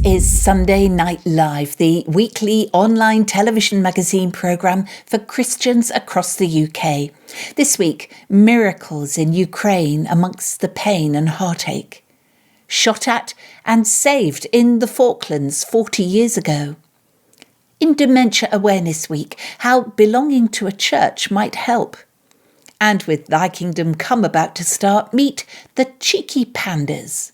is Sunday Night Live, the weekly online television magazine programme for Christians across the UK. This week, miracles in Ukraine amongst the pain and heartache. Shot at and saved in the Falklands 40 years ago. In Dementia Awareness Week, how belonging to a church might help. And with Thy Kingdom Come about to start, meet the Cheeky Pandas.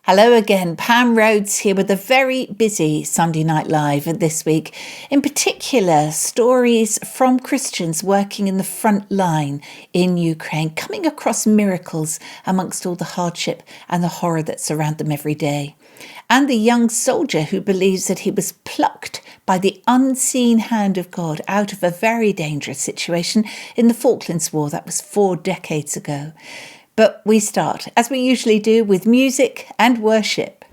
Hello again, Pam Rhodes here with a very busy Sunday Night Live this week. In particular, stories from Christians working in the front line in Ukraine, coming across miracles amongst all the hardship and the horror that's around them every day. And the young soldier who believes that he was plucked by the unseen hand of God out of a very dangerous situation in the Falklands War. That was 4 decades ago. But we start, as we usually do, with music and worship.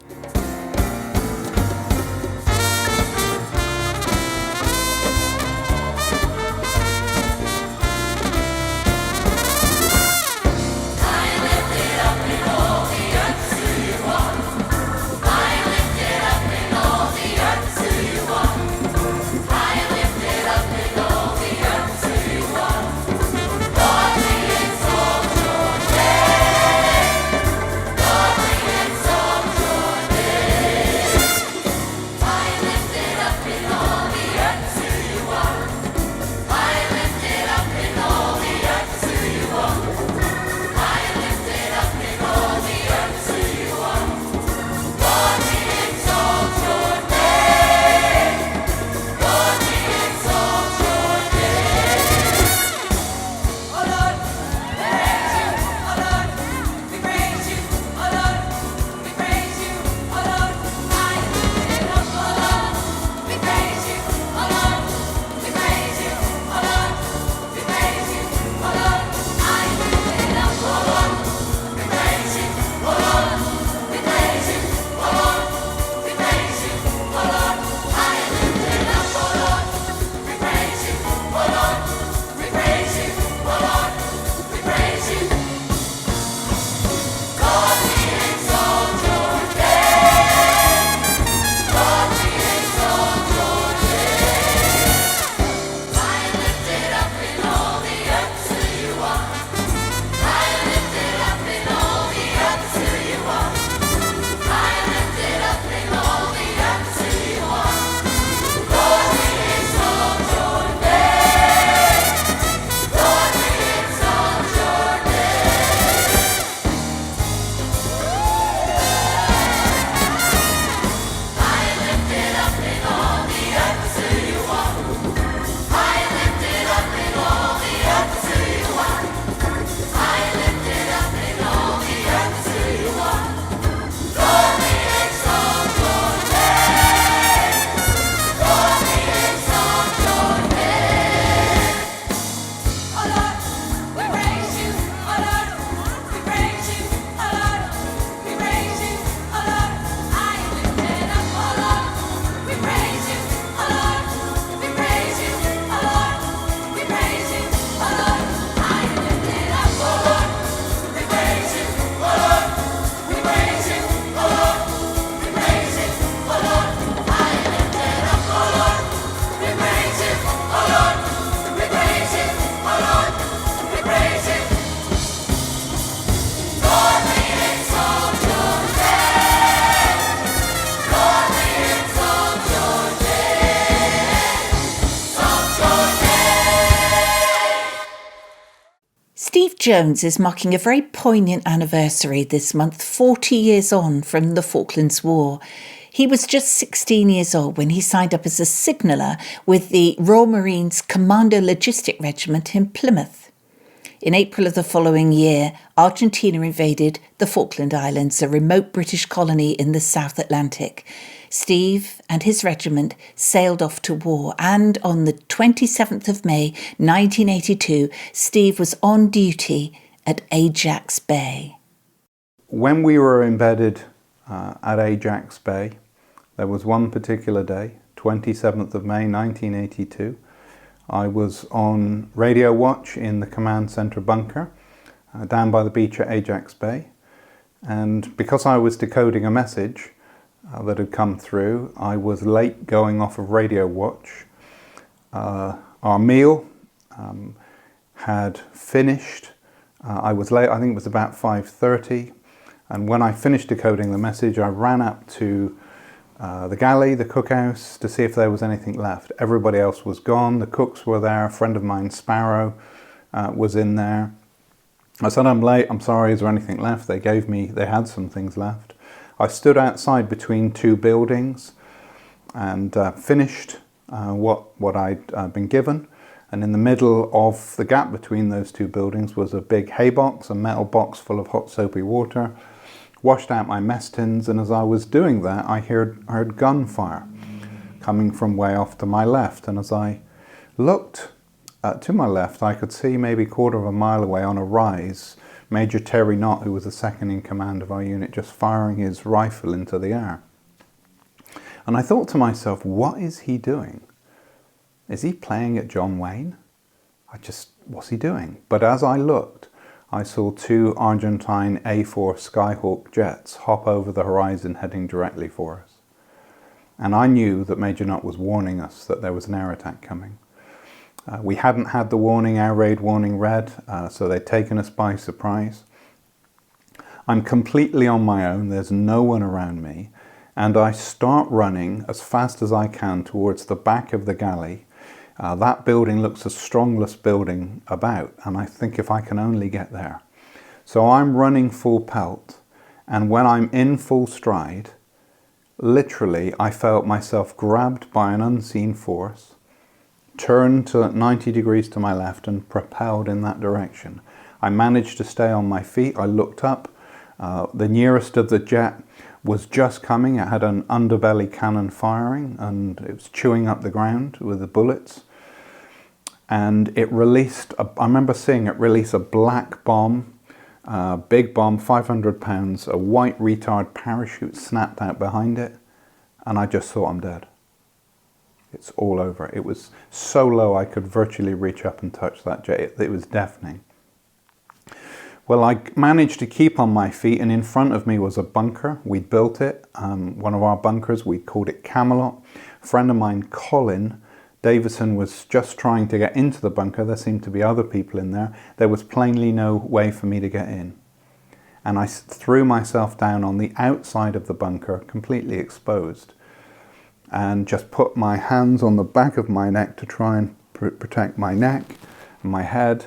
Steve Jones is marking a very poignant anniversary this month, 40 years on from the Falklands War. He was just 16 years old when he signed up as a signaller with the Royal Marines Commando Logistic Regiment in Plymouth. In April of the following year, Argentina invaded the Falkland Islands, a remote British colony in the South Atlantic. Steve and his regiment sailed off to war, and on the 27th of May 1982, Steve was on duty at Ajax Bay. When we were embedded at Ajax Bay, there was one particular day, 27th of May 1982. I was on radio watch in the command centre bunker down by the beach at Ajax Bay, and because I was decoding a message, that had come through. I was late going off of Radio Watch. Our meal had finished. I was late, I think it was about 5:30. And when I finished decoding the message, I ran up to the galley, the cookhouse, to see if there was anything left. Everybody else was gone. The cooks were there. A friend of mine, Sparrow, was in there. I said, I'm late, I'm sorry, is there anything left? They had some things left. I stood outside between two buildings and finished what I'd been given. And in the middle of the gap between those two buildings was a big hay box, a metal box full of hot soapy water. Washed out my mess tins, and as I was doing that, I heard gunfire coming from way off to my left. And as I looked to my left, I could see maybe a quarter of a mile away on a rise, Major Terry Knott, who was the second in command of our unit, just firing his rifle into the air. And I thought to myself, what is he doing? Is he playing at John Wayne? What's he doing? But as I looked, I saw two Argentine A4 Skyhawk jets hop over the horizon heading directly for us. And I knew that Major Knott was warning us that there was an air attack coming. We hadn't had the warning, air raid warning read, so they'd taken us by surprise. I'm completely on my own, there's no one around me, and I start running as fast as I can towards the back of the galley. That building looks the strongest building about, and I think if I can only get there. So I'm running full pelt, and when I'm in full stride, literally I felt myself grabbed by an unseen force, turned to 90 degrees to my left and propelled in that direction. I managed to stay on my feet. I looked up. The nearest of the jet was just coming. It had an underbelly cannon firing, and it was chewing up the ground with the bullets. And it released, I remember seeing it release a black bomb, big bomb, 500 pounds, a white retard parachute snapped out behind it, and I just thought, I'm dead. It's all over. It was so low I could virtually reach up and touch that jet. It was deafening. Well, I managed to keep on my feet, and in front of me was a bunker. We'd built it, one of our bunkers. We called it Camelot. A friend of mine, Colin Davison, was just trying to get into the bunker. There seemed to be other people in there. There was plainly no way for me to get in. And I threw myself down on the outside of the bunker, completely exposed, and just put my hands on the back of my neck to try and protect my neck and my head.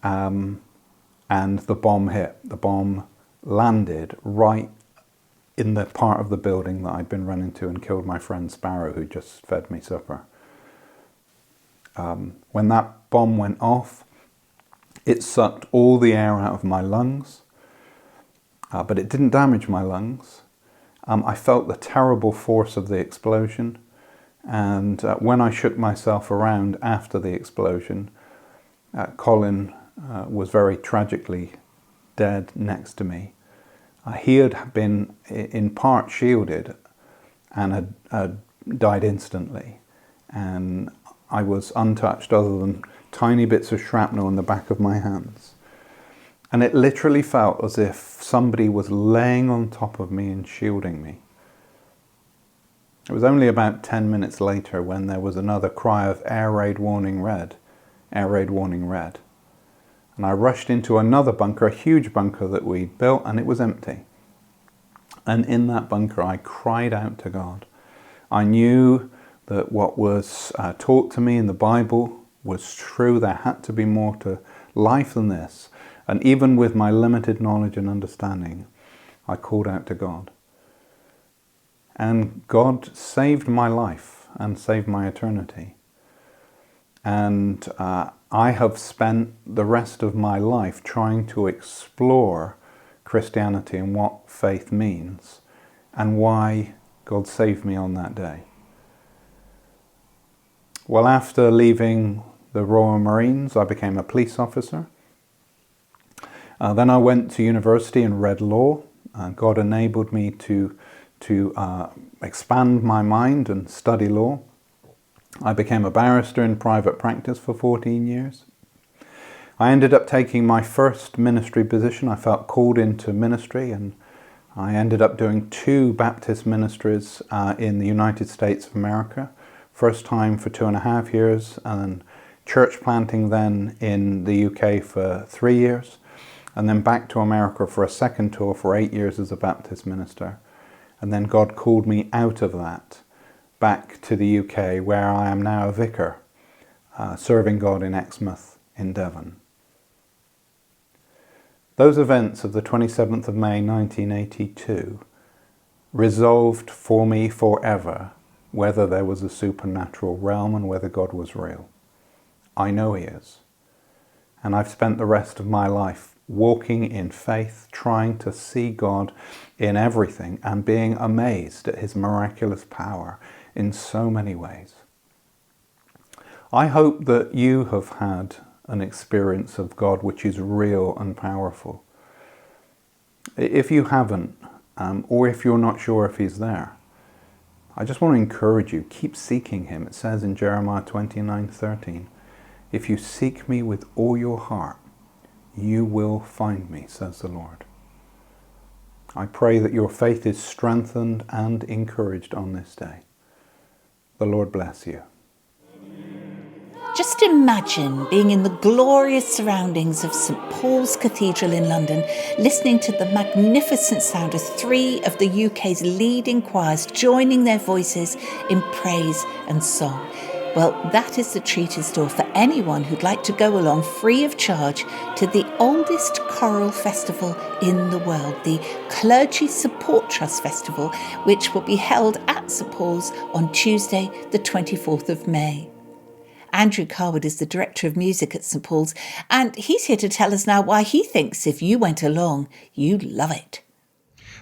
And the bomb hit. The bomb landed right in the part of the building that I'd been running to and killed my friend Sparrow, who just fed me supper. When that bomb went off, it sucked all the air out of my lungs, but it didn't damage my lungs. I felt the terrible force of the explosion, and when I shook myself around after the explosion, Colin was very tragically dead next to me. He had been in part shielded and had died instantly, and I was untouched other than tiny bits of shrapnel in the back of my hands. And it literally felt as if somebody was laying on top of me and shielding me. It was only about 10 minutes later when there was another cry of air raid warning red, air raid warning red. And I rushed into another bunker, a huge bunker that we'd built, and it was empty. And in that bunker, I cried out to God. I knew that what was taught to me in the Bible was true. There had to be more to life than this. And even with my limited knowledge and understanding, I called out to God. And God saved my life and saved my eternity. And I have spent the rest of my life trying to explore Christianity and what faith means and why God saved me on that day. Well, after leaving the Royal Marines, I became a police officer. Then I went to university and read law. God enabled me to expand my mind and study law. I became a barrister in private practice for 14 years. I ended up taking my first ministry position. I felt called into ministry, and I ended up doing 2 Baptist ministries in the United States of America. First time for 2.5 years, and then church planting then in the UK for 3 years, and then back to America for a second tour for 8 years as a Baptist minister. And then God called me out of that back to the UK, where I am now a vicar, serving God in Exmouth in Devon. Those events of the 27th of May 1982 resolved for me forever whether there was a supernatural realm and whether God was real. I know He is. And I've spent the rest of my life walking in faith, trying to see God in everything and being amazed at His miraculous power in so many ways. I hope that you have had an experience of God which is real and powerful. If you haven't, or if you're not sure if He's there, I just want to encourage you, keep seeking Him. It says in Jeremiah 29:13, if you seek me with all your heart, you will find me, says the Lord. I pray that your faith is strengthened and encouraged on this day. The Lord bless you. Just imagine being in the glorious surroundings of St Paul's Cathedral in London, listening to the magnificent sound of 3 of the UK's leading choirs joining their voices in praise and song. Well, that is the treat in store for anyone who'd like to go along free of charge to the oldest choral festival in the world, the Clergy Support Trust Festival, which will be held at St Paul's on Tuesday, the 24th of May. Andrew Carwood is the Director of Music at St Paul's, and he's here to tell us now why he thinks if you went along, you'd love it.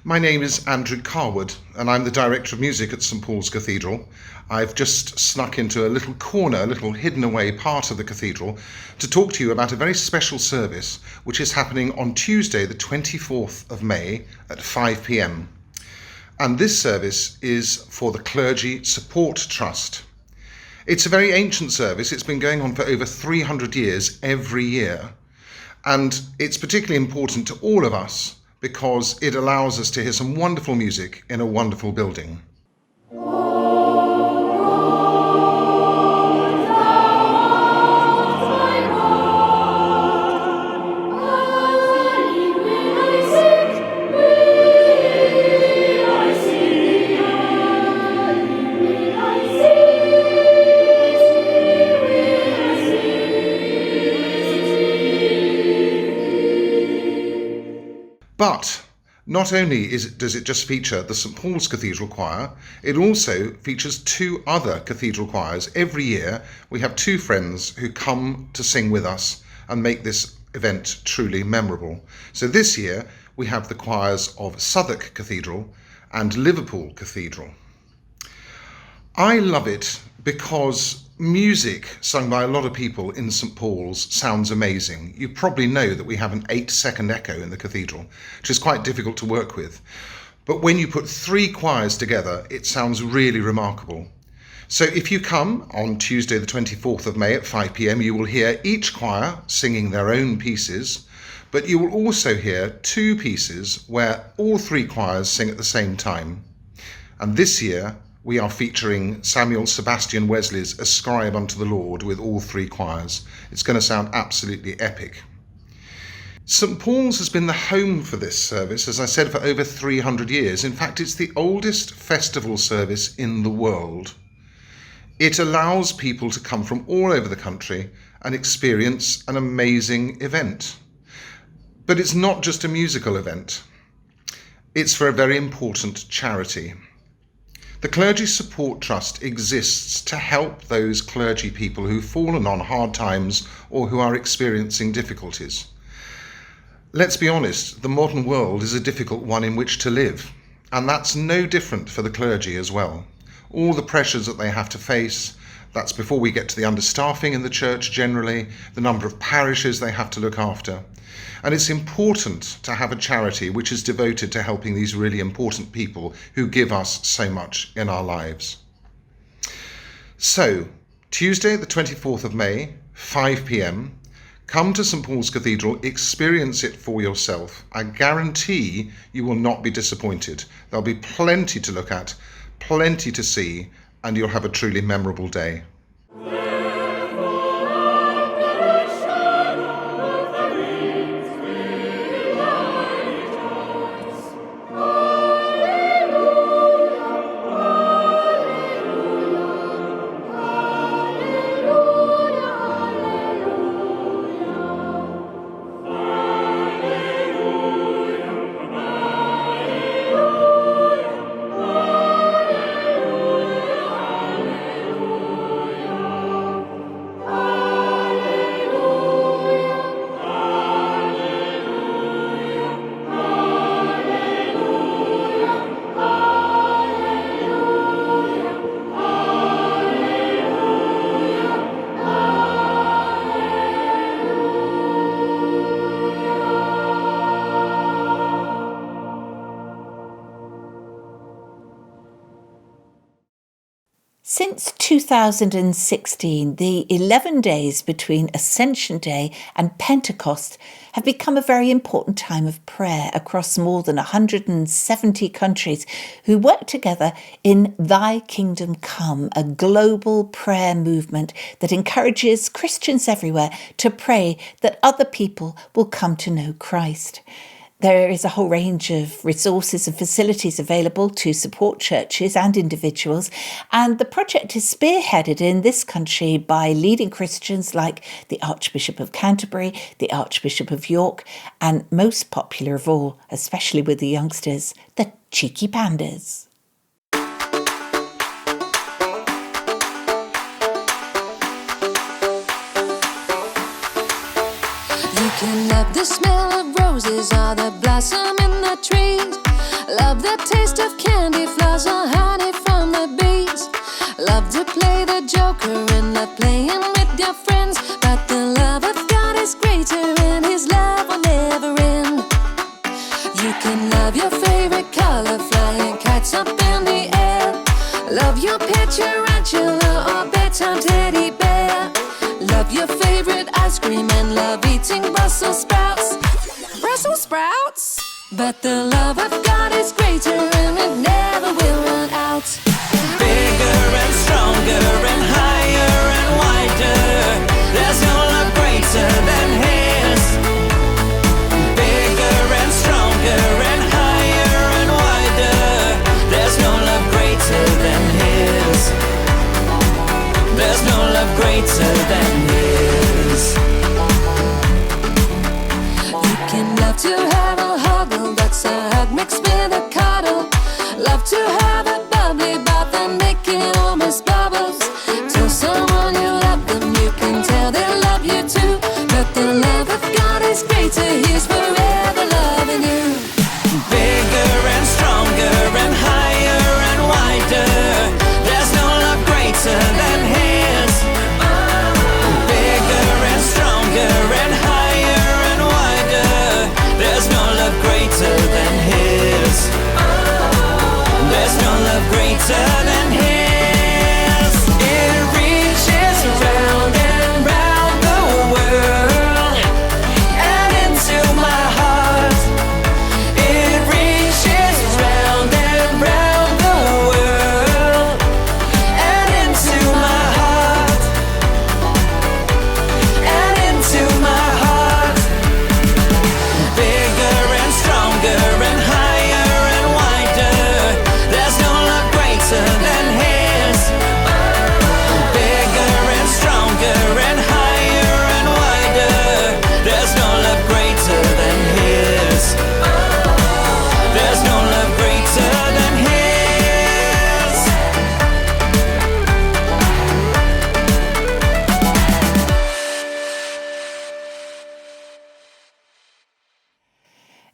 My name is Andrew Carwood, and I'm the Director of Music at St Paul's Cathedral. I've just snuck into a little corner, a little hidden away part of the cathedral to talk to you about a very special service which is happening on Tuesday, the 24th of May at 5 p.m. And this service is for the Clergy Support Trust. It's a very ancient service. It's been going on for over 300 years every year. And it's particularly important to all of us because it allows us to hear some wonderful music in a wonderful building. But not only does it just feature the St Paul's Cathedral Choir, it also features 2 other cathedral choirs. Every year we have 2 friends who come to sing with us and make this event truly memorable. So this year we have the choirs of Southwark Cathedral and Liverpool Cathedral. I love it because music sung by a lot of people in St Paul's sounds amazing. You probably know that we have an 8-second echo in the cathedral, which is quite difficult to work with. But when you put 3 choirs together, it sounds really remarkable. So if you come on Tuesday the 24th of May at 5 p.m, you will hear each choir singing their own pieces, but you will also hear 2 pieces where all 3 choirs sing at the same time. And this year, we are featuring Samuel Sebastian Wesley's Ascribe unto the Lord with all 3 choirs. It's going to sound absolutely epic. St Paul's has been the home for this service, as I said, for over 300 years. In fact, it's the oldest festival service in the world. It allows people to come from all over the country and experience an amazing event. But it's not just a musical event. It's for a very important charity. The Clergy Support Trust exists to help those clergy people who've fallen on hard times or who are experiencing difficulties. Let's be honest, the modern world is a difficult one in which to live, and that's no different for the clergy as well. All the pressures that they have to face, that's before we get to the understaffing in the church generally, the number of parishes they have to look after. And it's important to have a charity which is devoted to helping these really important people who give us so much in our lives. So, Tuesday the 24th of May, 5 p.m, Come to St Paul's Cathedral, experience it for yourself. I guarantee you will not be disappointed. There'll be plenty to look at, plenty to see, and you'll have a truly memorable day. Since 2016, the 11 days between Ascension Day and Pentecost have become a very important time of prayer across more than 170 countries who work together in Thy Kingdom Come, a global prayer movement that encourages Christians everywhere to pray that other people will come to know Christ. There is a whole range of resources and facilities available to support churches and individuals, and the project is spearheaded in this country by leading Christians like the Archbishop of Canterbury, the Archbishop of York, and most popular of all, especially with the youngsters, the Cheeky Pandas. You can love the smell of roses or the blossom in the trees. Love the taste of candy floss or honey from the bees. Love to play the joker and love playing with your friends. But the love of God is greater and His love will never end. You can love your favorite color, flying kites up in the air. Love your pet tarantula or bedtime teddy bear. Love your favorite ice cream and love eating Brussels sprouts. Brussels sprouts? But the love of God is greater and it never will run out. Bigger and stronger and higher and wider. There's no love greater than His. Bigger and stronger and higher and wider. There's no love greater than His. There's no love greater than His. You can love to have a huggle, that's a hug mixed with a cuddle. Love to have a bubbly bath and make it almost bubbles. Tell someone you love them, you can tell they love you too. But the love of God is greater, He's forever loving you. Bigger and stronger and higher and wider. There's no love greater than His. Bigger and stronger and higher and wider. There's no love greater than His. There's no love greater than His. It reaches round and round the world and into my heart. It reaches round and round the world and into my heart. And into my heart. Bigger and stronger and higher and wider. There's no love greater than His. Bigger and stronger and higher and wider. There's no love greater than His. There's no love greater than His.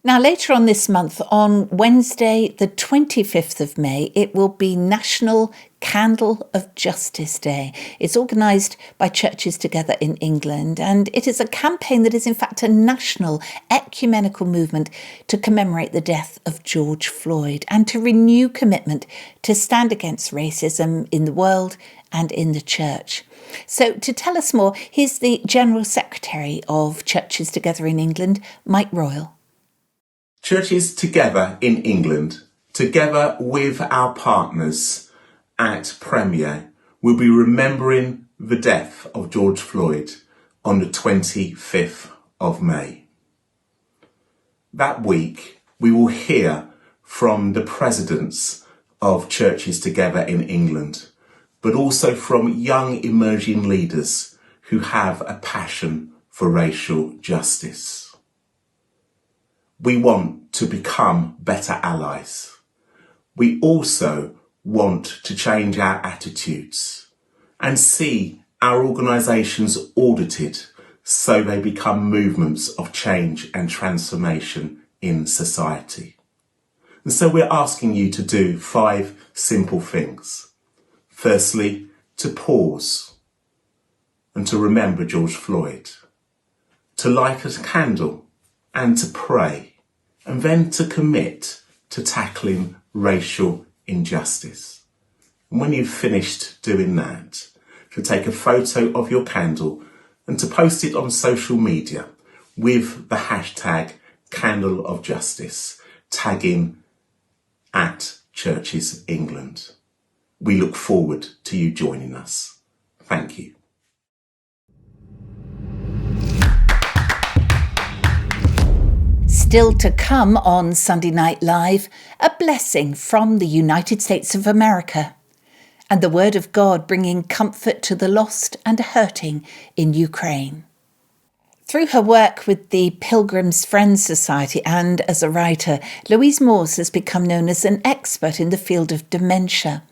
Now, later on this month, on Wednesday, the 25th of May, it will be National Candle of Justice Day. It's organised by Churches Together in England, and it is a campaign that is in fact a national ecumenical movement to commemorate the death of George Floyd and to renew commitment to stand against racism in the world and in the church. So to tell us more, here's the General Secretary of Churches Together in England, Mike Royal. Churches Together in England, together with our partners at Premier, will be remembering the death of George Floyd on the 25th of May. That week, we will hear from the presidents of Churches Together in England, but also from young emerging leaders who have a passion for racial justice. We want to become better allies. We also want to change our attitudes and see our organisations audited so they become movements of change and transformation in society. And so we're asking you to do 5 simple things. Firstly, to pause and to remember George Floyd, to light a candle and to pray, and then to commit to tackling racial injustice. And when you've finished doing that, to take a photo of your candle and to post it on social media with the hashtag Candle of Justice, tagging at Churches England. We look forward to you joining us. Thank you. Still to come on Sunday Night Live, a blessing from the United States of America, and the Word of God bringing comfort to the lost and hurting in Ukraine. Through her work with the Pilgrim's Friends Society and as a writer, Louise Moores has become known as an expert in the field of dementia.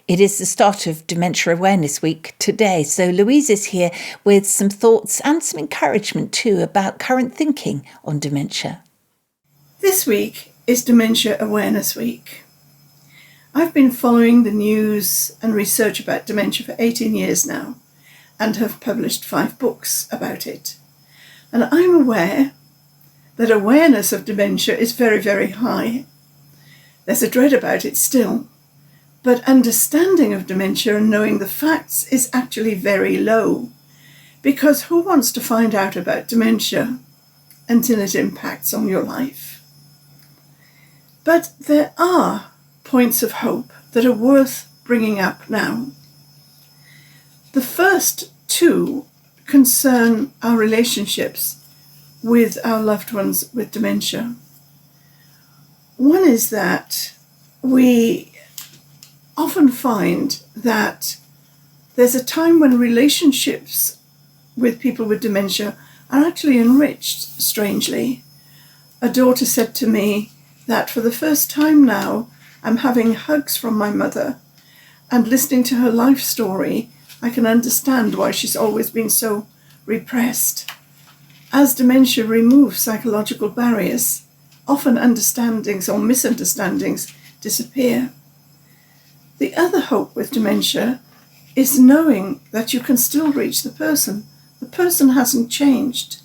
It is the start of Dementia Awareness Week today, so Louise is here with some thoughts and some encouragement too about current thinking on dementia. This week is Dementia Awareness Week. I've been following the news and research about dementia for 18 years now and have published 5 books about it. And I'm aware that awareness of dementia is very, very high. There's a dread about it still, but understanding of dementia and knowing the facts is actually very low, because who wants to find out about dementia until it impacts on your life? But there are points of hope that are worth bringing up now. The first 2 concern our relationships with our loved ones with dementia. One is that we often find that there's a time when relationships with people with dementia are actually enriched, strangely. A daughter said to me that for the first time now, I'm having hugs from my mother, and listening to her life story, I can understand why she's always been so repressed. As dementia removes psychological barriers, often understandings or misunderstandings disappear. The other hope with dementia is knowing that you can still reach the person. The person hasn't changed.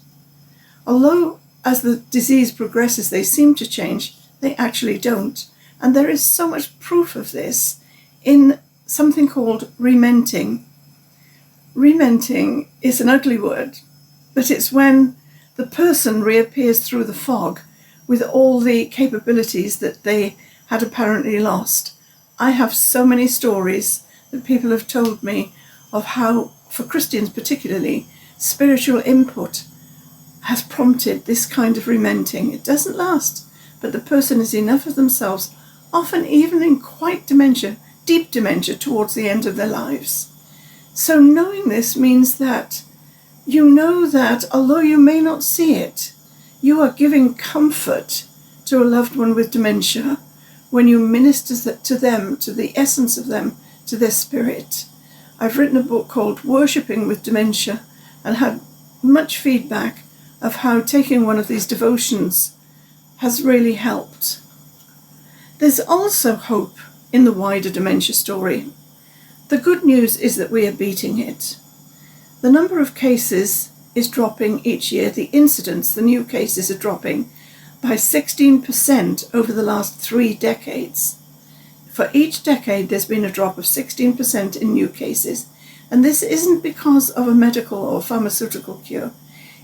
Although as the disease progresses they seem to change, they actually don't. And there is so much proof of this in something called rementing. Rementing is an ugly word, but it's when the person reappears through the fog with all the capabilities that they had apparently lost. I have so many stories that people have told me of how, for Christians particularly, spiritual input has prompted this kind of rementing. It doesn't last, but the person is enough of themselves, often even in quite dementia, deep dementia towards the end of their lives. So knowing this means that you know that although you may not see it, you are giving comfort to a loved one with dementia when you minister to them, to the essence of them, to their spirit. I've written a book called Worshipping with Dementia and had much feedback of how taking one of these devotions has really helped. There's also hope in the wider dementia story. The good news is that we are beating it. The number of cases is dropping each year. The incidence, the new cases are dropping by 16% over the last 3 decades. For each decade, there's been a drop of 16% in new cases. And this isn't because of a medical or pharmaceutical cure.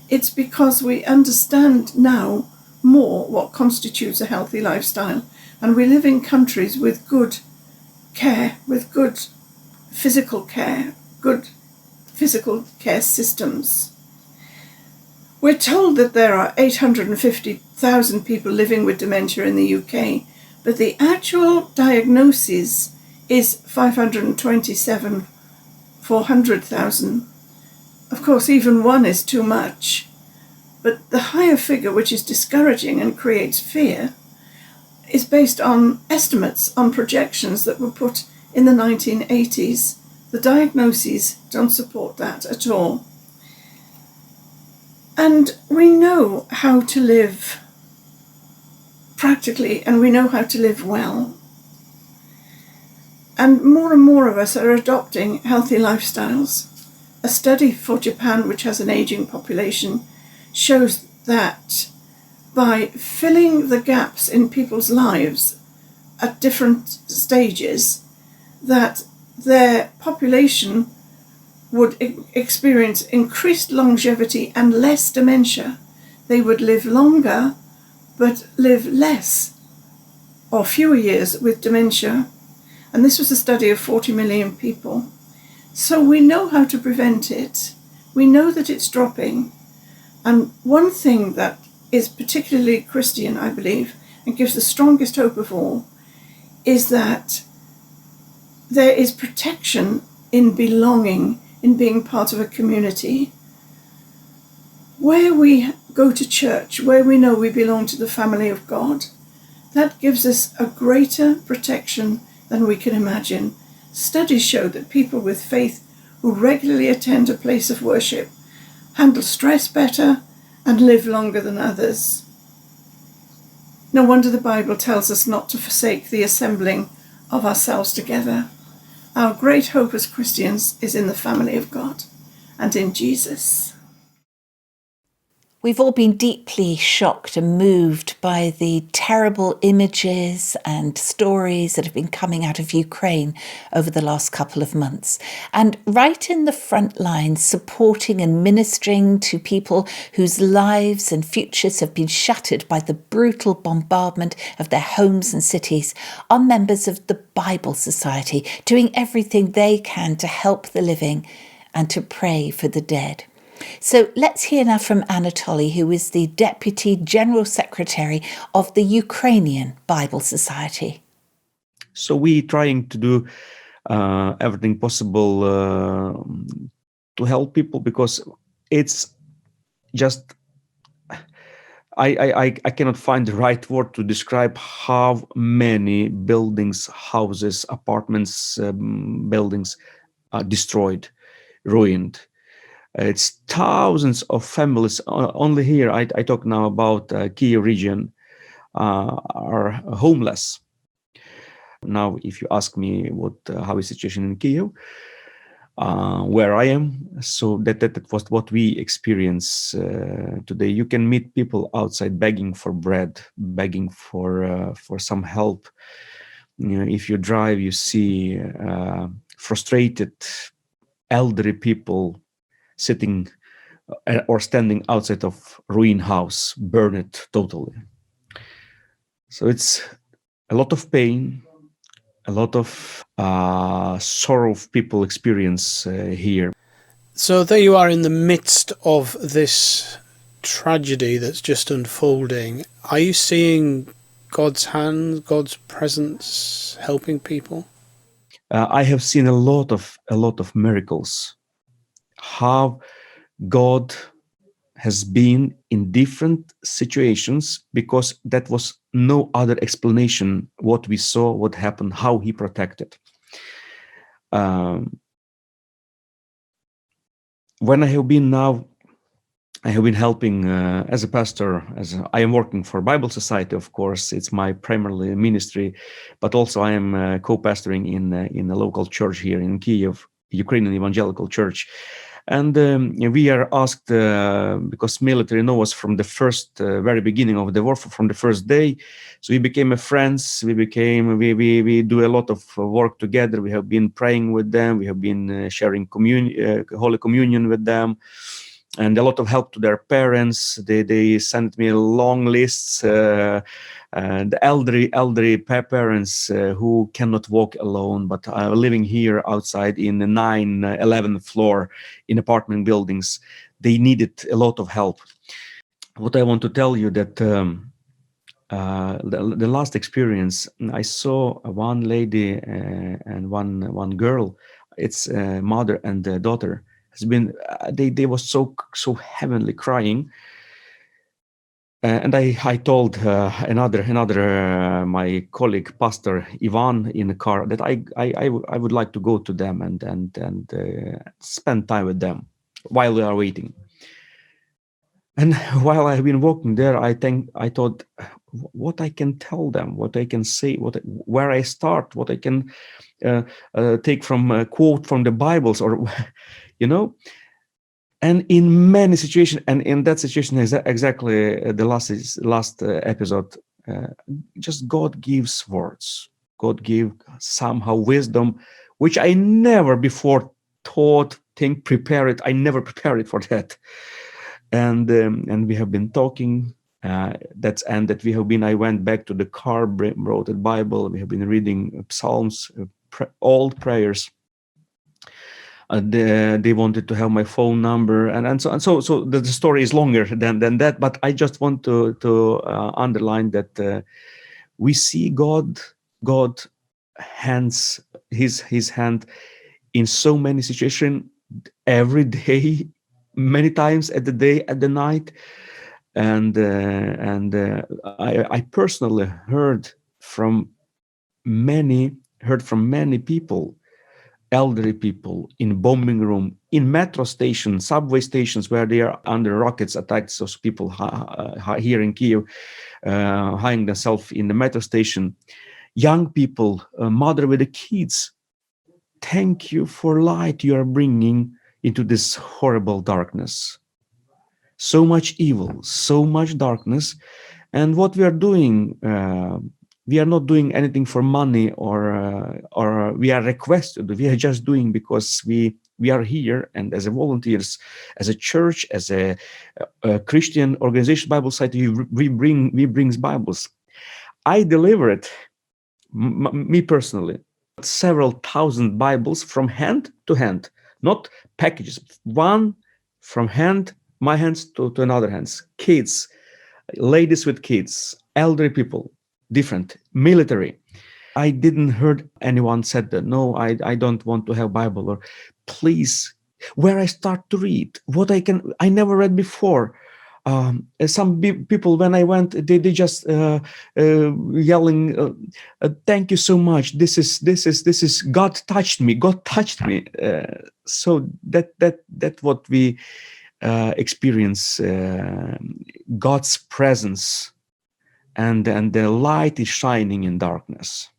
It's because we understand now more what constitutes a healthy lifestyle. And we live in countries with good care, with good physical care systems. We're told that there are 850,000 people living with dementia in the UK, but the actual diagnosis is 527 for 100,000. Of course, even one is too much, but the higher figure, which is discouraging and creates fear, is based on estimates, on projections that were put in the 1980s. The diagnoses don't support that at all. And we know how to live practically, and we know how to live well. And more of us are adopting healthy lifestyles. A study for Japan, which has an aging population, shows that by filling the gaps in people's lives at different stages, that their population would experience increased longevity and less dementia. They would live longer, but live less or fewer years with dementia. And this was a study of 40 million people. So we know how to prevent it. We know that it's dropping. And one thing that is particularly Christian, I believe, and gives the strongest hope of all, is that there is protection in belonging, in being part of a community. Where we go to church, where we know we belong to the family of God, that gives us a greater protection than we can imagine. Studies show that people with faith who regularly attend a place of worship handle stress better and live longer than others. No wonder the Bible tells us not to forsake the assembling of ourselves together. Our great hope as Christians is in the family of God and in Jesus. We've all been deeply shocked and moved by the terrible images and stories that have been coming out of Ukraine over the last couple of months. And right in the front lines, supporting and ministering to people whose lives and futures have been shattered by the brutal bombardment of their homes and cities, are members of the Bible Society, doing everything they can to help the living and to pray for the dead. So let's hear now from Anatoly, who is the Deputy General Secretary of the Ukrainian Bible Society. So we're trying to do everything possible to help people, because it's just, I cannot find the right word to describe how many buildings, houses, apartments, buildings are destroyed, ruined. It's thousands of families only here. I talk now about Kiev region are homeless. Now, if you ask me how is the situation in Kiev, where I am, so that was what we experience today. You can meet people outside begging for bread, begging for some help. You know, if you drive, you see frustrated elderly people sitting or standing outside of ruined house, burned totally. So it's a lot of pain, a lot of sorrow people experience here. So there you are in the midst of this tragedy that's just unfolding. Are you seeing God's hand, God's presence helping people? I have seen a lot of miracles. How God has been in different situations, because that was no other explanation what we saw, what happened, how he protected. When I have been helping as a pastor, I am working for Bible Society, of course, it's my primarily ministry, but also I am co-pastoring in a local church here in Kiev, Ukrainian Evangelical Church. And we are asked, because military know us from the first, very beginning of the war, from the first day. So we became friends. We do a lot of work together. We have been praying with them. We have been sharing Holy Communion with them, and a lot of help to their parents. They sent me long lists. The elderly parents who cannot walk alone, but are living here outside in the 11th floor in apartment buildings. They needed a lot of help. What I want to tell you that the last experience, I saw one lady and one girl. It's mother and daughter. Has been they were so heavenly crying. And I told another my colleague, Pastor Ivan, in the car that I would like to go to them and spend time with them while we are waiting. And while I've been walking there, I thought what I can tell them, what I can say, where I start, what I can take from a quote from the Bibles, or And in many situations, and in that situation, exactly the last episode, just God gives words. God gives somehow wisdom, which I never before prepared. I never prepared for that. And we have been talking. That we have been. I went back to the car, wrote the Bible. We have been reading Psalms, old prayers. They wanted to have my phone number, and so on. So the story is longer than that. But I just want to underline that we see God hands his hand in so many situations every day, many times at the day, at the night, and I personally heard from many people. Elderly people in bombing room, in metro stations, subway stations where they are under rockets attacks. Those people here in Kiev, hiding themselves in the metro station. Young people, mother with the kids. Thank you for light you are bringing into this horrible darkness. So much evil, so much darkness, and what we are doing. We are not doing anything for money or we are requested. We are just doing because we are here, and as a volunteers, as a church, as a Christian organization, Bible Society, we brings Bibles. I delivered, me personally, several thousand Bibles from hand to hand, not packages. One from my hands to another hands. Kids, ladies with kids, elderly people. Different, military. I didn't heard anyone said that, no, I don't want to have Bible, or please, where I start to read, what I never read before. Some people, when I went, they just yelling, thank you so much. This is God touched me. So that what we experience, God's presence. And the light is shining in darkness.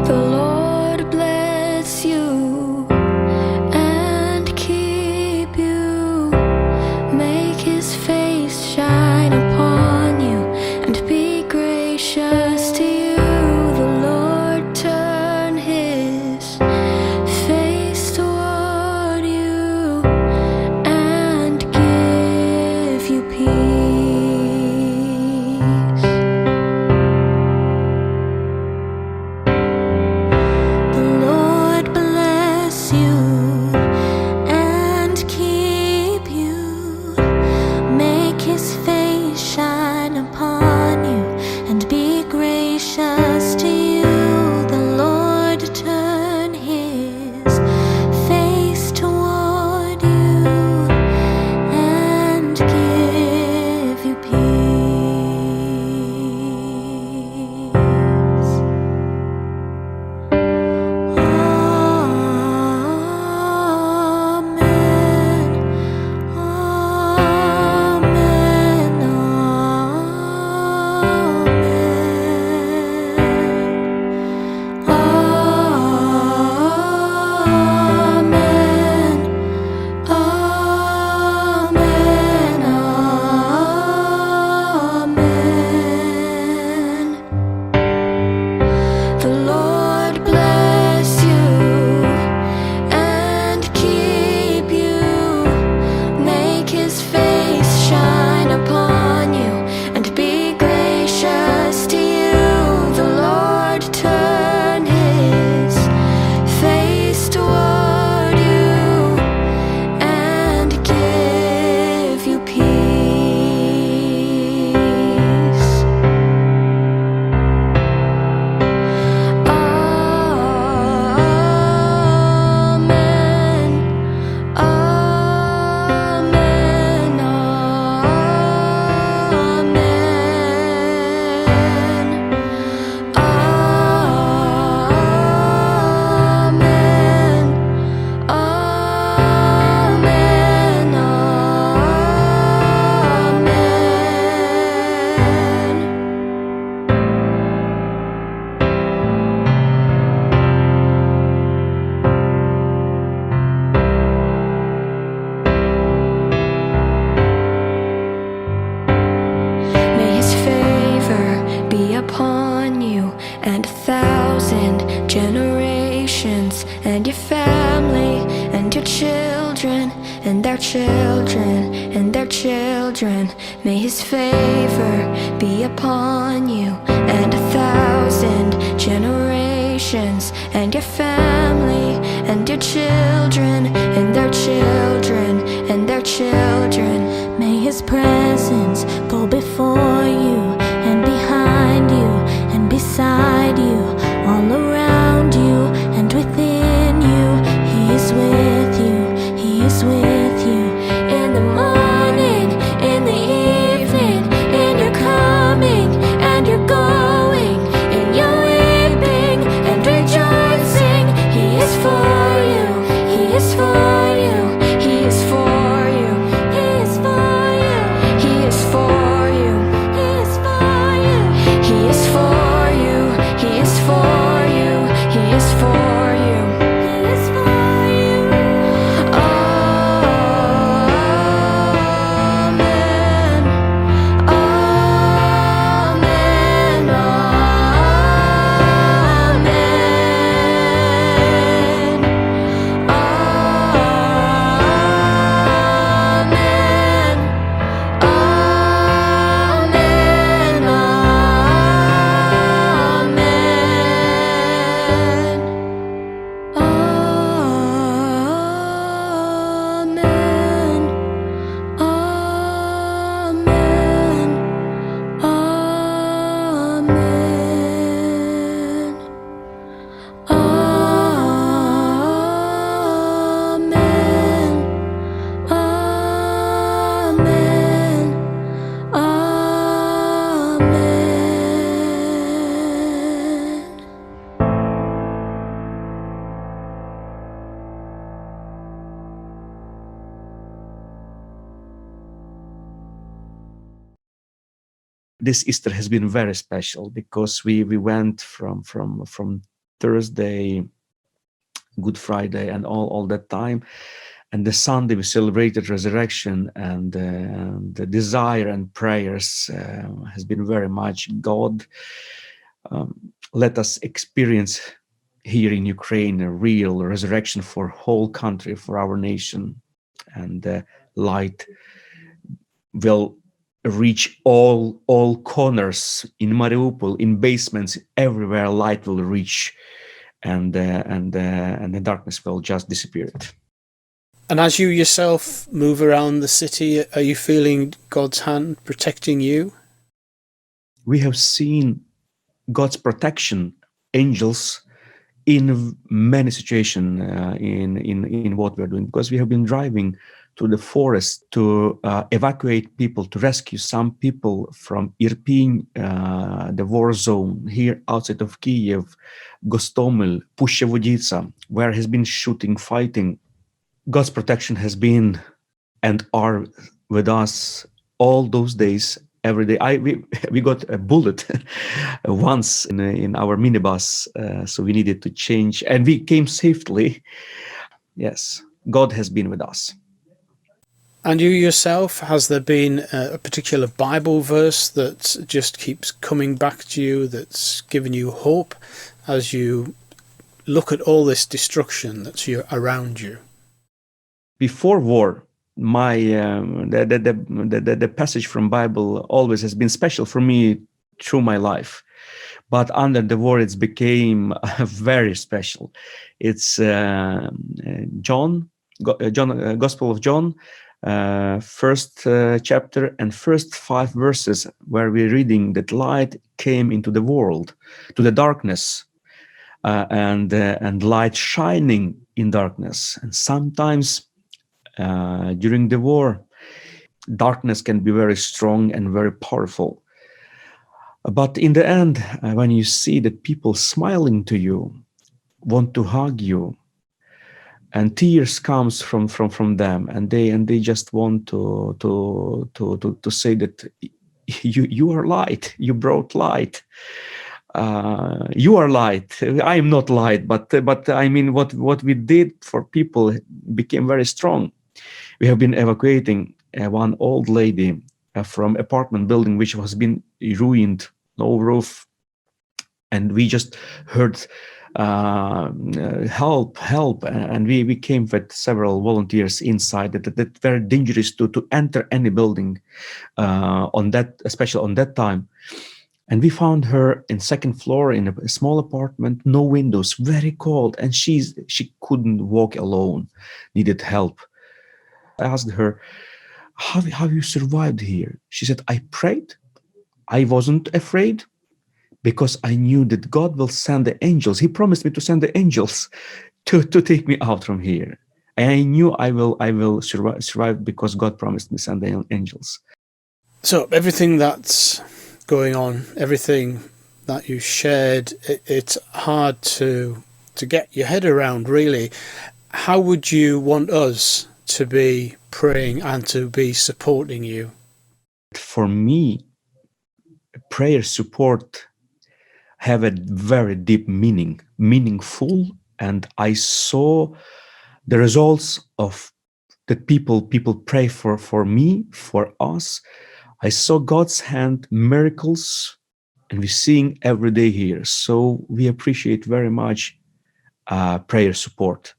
The Lord bless you and keep you. Make his face shine upon you and be gracious to you. The Lord turn his face toward you and give you peace. The Lord bless you and keep you. Make his face shine upon you and be gracious be upon you and 1,000 generations, and your family and your children and their children and their children. May his favor be upon you and 1,000 generations, and your family and your children and their children and their children. May his presence go before you and behind you and beside you, all around you and within you. He is with you, he is with you. In the morning, in the evening, in your coming and your going, in your weeping and rejoicing. He is for you, he is for you, he is for you, he is for you, he is for you, he is for you, he is for you, he is for you, he is for you, he is for you. Amen, amen, This Easter has been very special because we went from Thursday, Good Friday, and all that time, and the Sunday we celebrated resurrection, and the desire and prayers has been very much God let us experience here in Ukraine a real resurrection for whole country, for our nation, and light will reach all corners in Mariupol, in basements, everywhere. Light will reach, and the darkness will just disappear. And as you yourself move around the city, are you feeling God's hand protecting you? We have seen God's protection, angels, in many situations in what we are doing, because we have been driving to the forest to evacuate people, to rescue some people from Irpin, the war zone here outside of Kiev, Gostomel, Pushchevoditsa, where has been shooting, fighting. God's protection has been and are with us all those days, every day. We got a bullet once in our minibus, so we needed to change, and we came safely. Yes, God has been with us. And you yourself, has there been a particular Bible verse that just keeps coming back to you, that's given you hope as you look at all this destruction that's around you? Before war, my the passage from Bible always has been special for me through my life, but under the war it's became very special. It's Gospel of John, first chapter and first 5 verses, where we're reading that light came into the world, to the darkness, and light shining in darkness. And sometimes during the war, darkness can be very strong and very powerful. But in the end, when you see that people smiling to you, want to hug you, and tears comes from them, and they just want to say that you are light, you brought light, you are light. I am not light, but I mean what we did for people became very strong. We have been evacuating one old lady from apartment building which has been ruined no roof, and we just heard help, and we came with several volunteers inside. That very dangerous to enter any building especially on that time. And we found her in second floor in a small apartment, no windows, very cold, and she couldn't walk alone, needed help. I asked her, how you survived here? She said, I prayed, I wasn't afraid, because I knew that God will send the angels. He promised me to send the angels to take me out from here. And I knew I will survive because God promised me to send the angels. So everything that's going on, everything that you shared, it's hard to get your head around, really. How would you want us to be praying and to be supporting you? For me, prayer support have a very deep meaningful, and I saw the results of that people pray for me, for us. I saw God's hand, miracles, and we're seeing every day here. So we appreciate very much prayer support.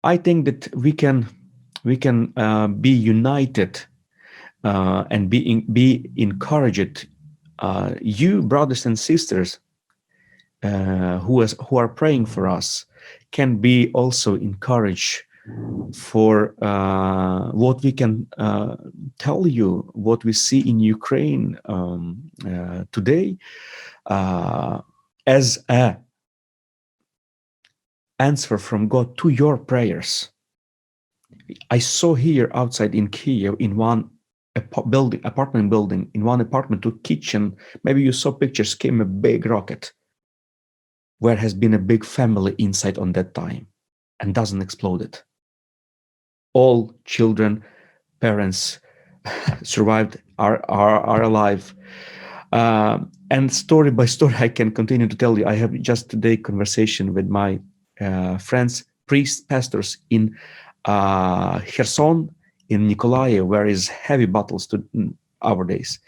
I think that we can be united and be encouraged. You brothers and sisters who are praying for us can be also encouraged for what we can tell you, what we see in Ukraine today as a answer from God to your prayers. I saw here outside in Kiev, in one apartment building, in one apartment to kitchen, maybe you saw pictures, came a big rocket where has been a big family inside on that time and doesn't explode it. All children, parents survived, are alive. And story by story, I can continue to tell you. I have just today conversation with my friends, priests, pastors in Kherson, in Nikolaev, where is heavy battles to our days.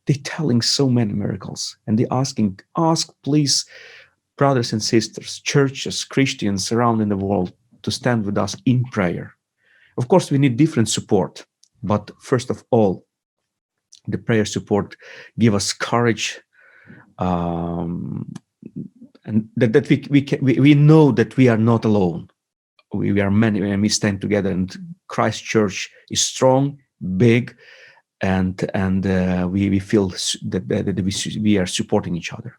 They're telling so many miracles, and they're ask please, brothers and sisters, churches, Christians around in the world to stand with us in prayer. Of course, we need different support, but first of all, the prayer support give us courage, and that we know that we are not alone. We are many, and we stand together. And Christ Church is strong, big, and we feel that we are supporting each other.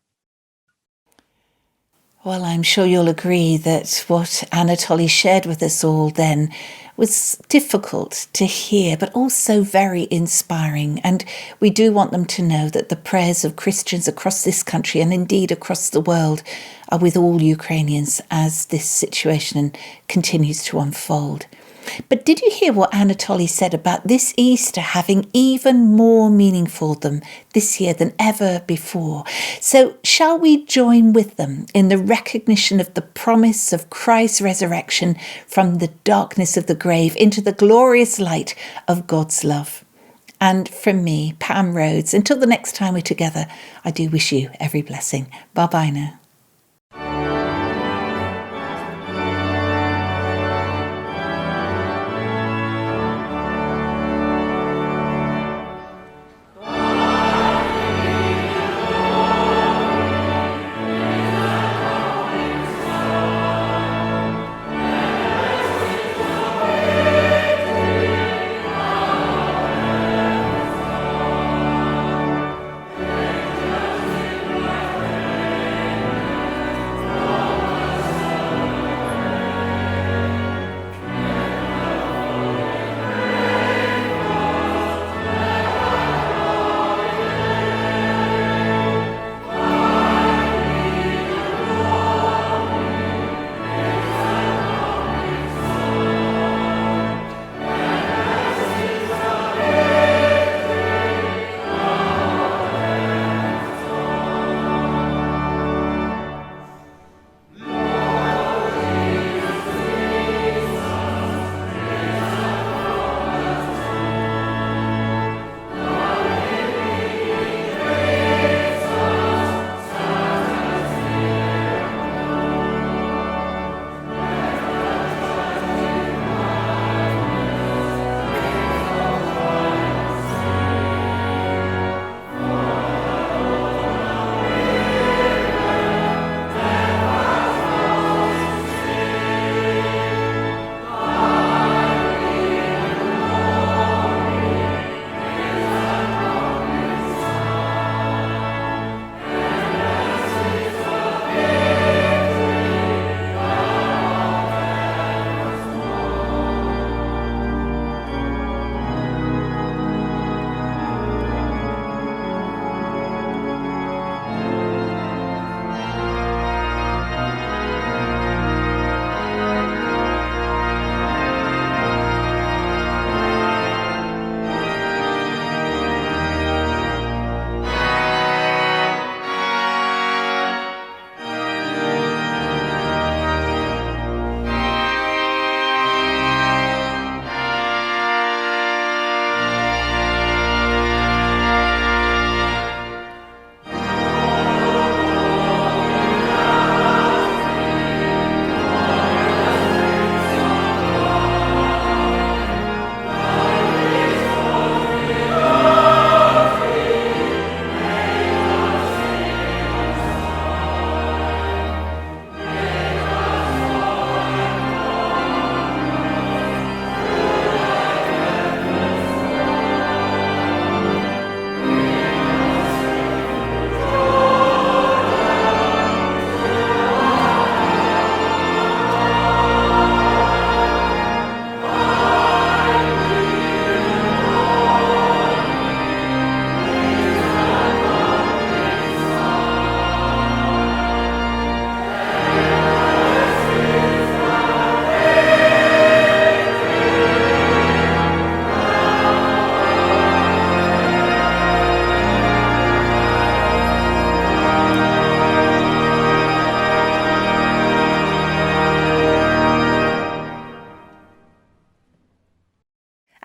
Well, I'm sure you'll agree that what Anatoly shared with us all then was difficult to hear, but also very inspiring. And we do want them to know that the prayers of Christians across this country and indeed across the world are with all Ukrainians as this situation continues to unfold. But did you hear what Anatoly said about this Easter having even more meaning for them this year than ever before? So shall we join with them in the recognition of the promise of Christ's resurrection from the darkness of the grave into the glorious light of God's love? And from me, Pam Rhodes, until the next time we're together, I do wish you every blessing. Bye-bye now.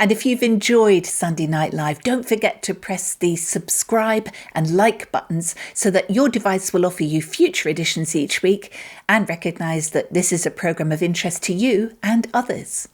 And if you've enjoyed Sunday Night Live, don't forget to press the subscribe and like buttons so that your device will offer you future editions each week, and recognise that this is a programme of interest to you and others.